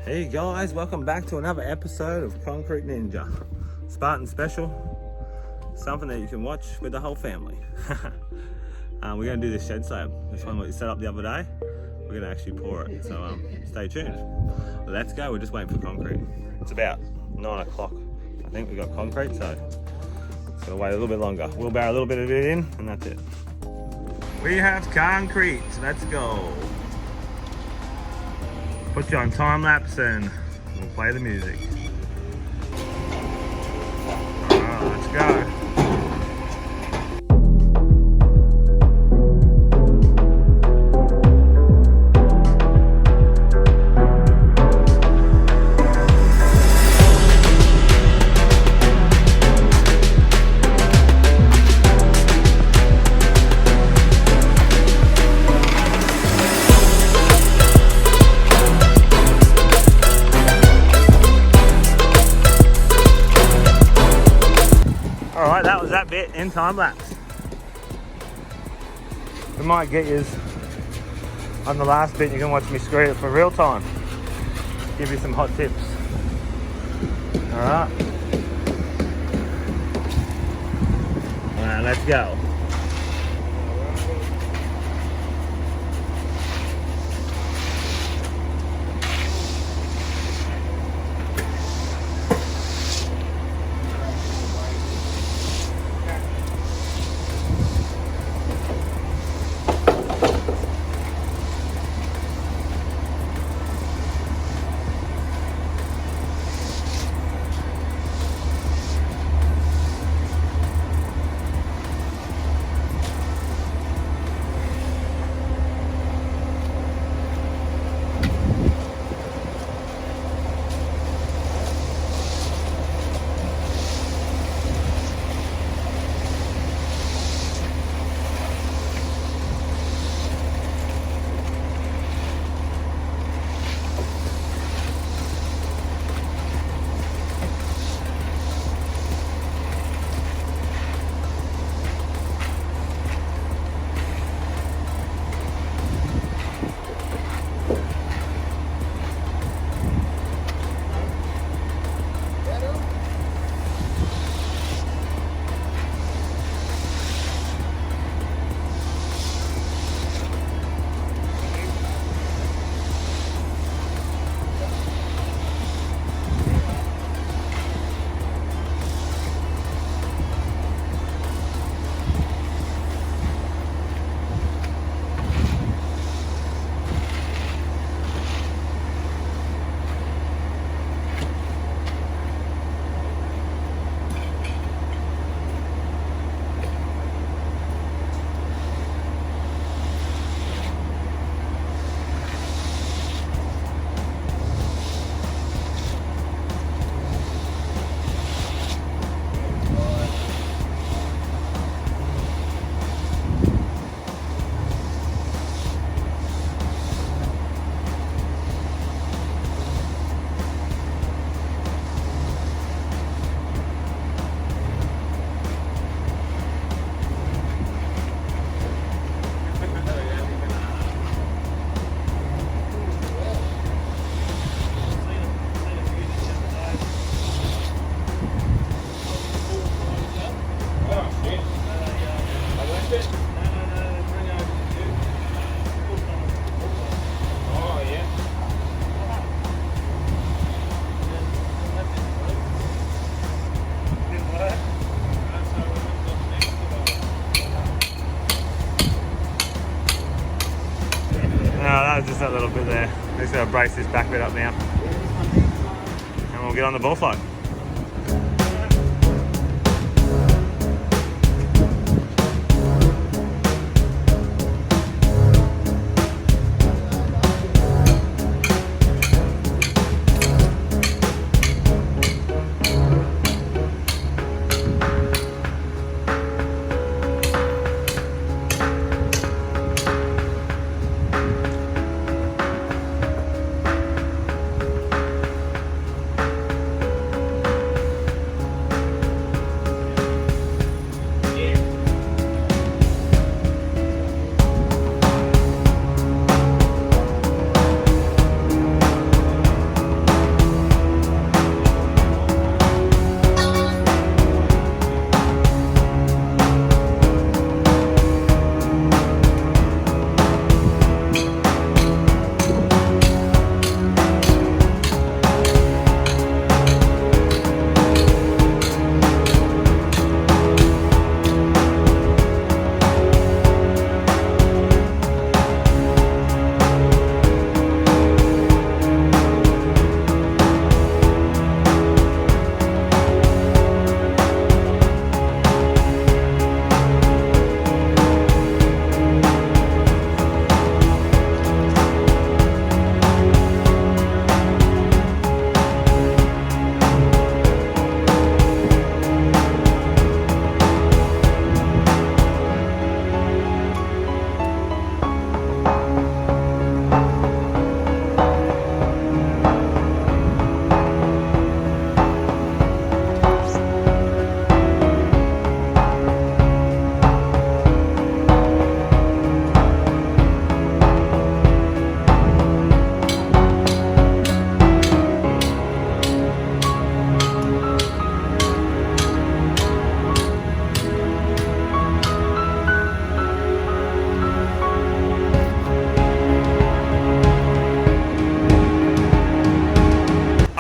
Hey guys, welcome back to another episode of Concrete Ninja. Spartan special, something that you can watch with the whole family. We're going to do this shed slab. This one we set up the other day. We're going to actually pour it, so stay tuned. Let's go, we're just waiting for concrete. It's about 9 o'clock. I think we've got concrete, so it's going to wait a little bit longer. We'll bear a little bit of it in, and that's it. We have concrete, let's go. Put you on time lapse and we'll play the music. Alright, let's go. Alright, that was that bit in time lapse. We might get you on the last bit. You can watch me screed it for real time. Give you some hot tips. Alright. Alright, let's go. Just that little bit there. Just gotta brace this back bit up now, and we'll get on the ball float.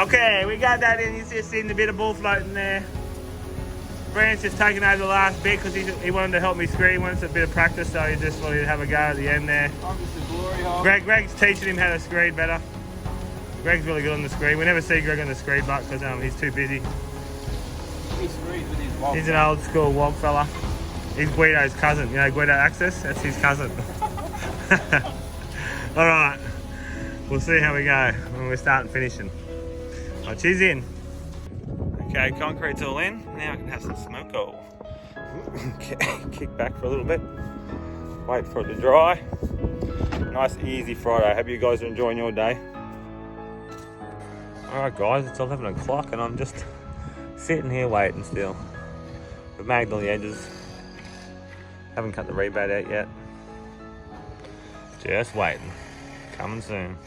Okay, we got that in. You just seen the bit of ball floating there. Brant's just taking over the last bit because he wanted to help me screed. He wanted a bit of practice, so he just wanted to have a go at the end there. Greg's teaching him how to screed better. Greg's really good on the screed. We never see Greg on the screed butt because he's too busy. He's an old school wog fella. He's Guido's cousin. You know Guido Access? That's his cousin. Alright. We'll see how we go when we start and finishing. Right, cheers in. Okay, concrete's all in. Now I can have some smoke. Kick back for a little bit. Wait for it to dry. Nice easy Friday. Hope you guys are enjoying your day. Alright guys, it's 11 o'clock and I'm just sitting here waiting still. We've magged all the edges. Haven't cut the rebat out yet. Just waiting. Coming soon.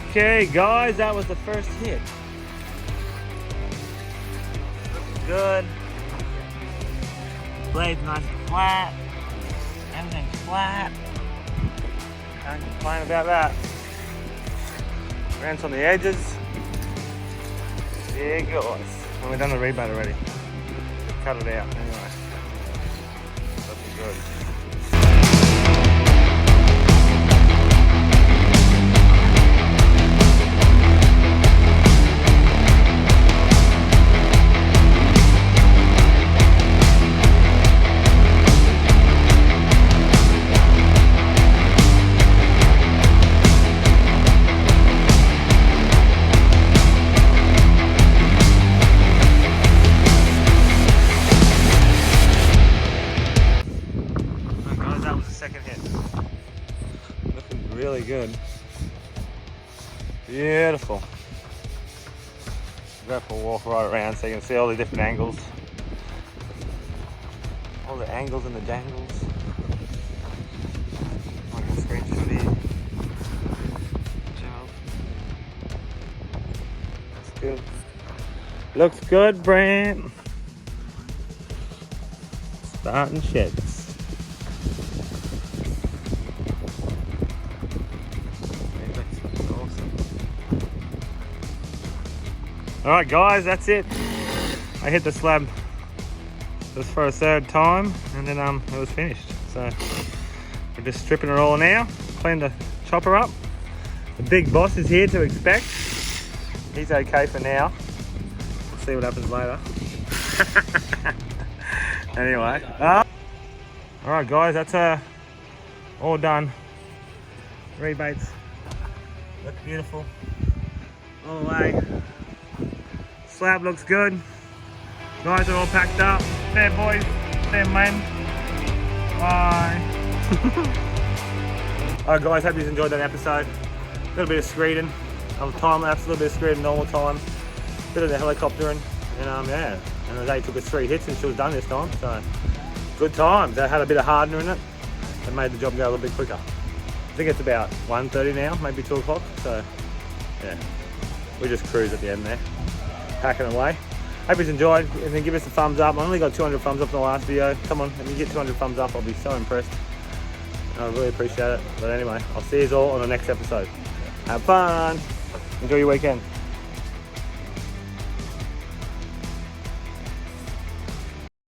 Okay guys, that was the first hit. Looking good. Blade's nice and flat. Everything's flat. Can't complain about that. Brant's on the edges. Yeah guys. Well, we've done the rebat already. Cut it out anyway. Looking good. Second hit. Looking really good. Beautiful. Go for a walk right around so you can see all the different angles. All the angles and the dangles. I can screenshot here. Good job. That's good. Looks good, Brant. Starting sheds. Alright guys, that's it. I hit the slab just for a third time and then it was finished. So we're just stripping it all now, clean the chopper up. The big boss is here to inspect. He's okay for now. We'll see what happens later. Anyway. Alright guys, that's all done. Rebates. Look beautiful. All the way. Slab looks good. Guys are all packed up. There boys, there men. Bye. Alright guys, hope you enjoyed that episode. A little bit of screeding of time lapse, a little bit of screeding normal time. A bit of the helicoptering. And yeah. And the day took us 3 hits and she was done this time. So good times. They had a bit of hardener in it. That made the job go a little bit quicker. I think it's about 1:30 now, maybe 2 o'clock. So yeah. We just cruise at the end there. Packing away. Hope you enjoyed and then give us a thumbs up. I only got 200 thumbs up in the last video. Come on, if you get 200 thumbs up, I'll be so impressed. I really appreciate it. But anyway, I'll see you all on the next episode. Have fun. Enjoy your weekend.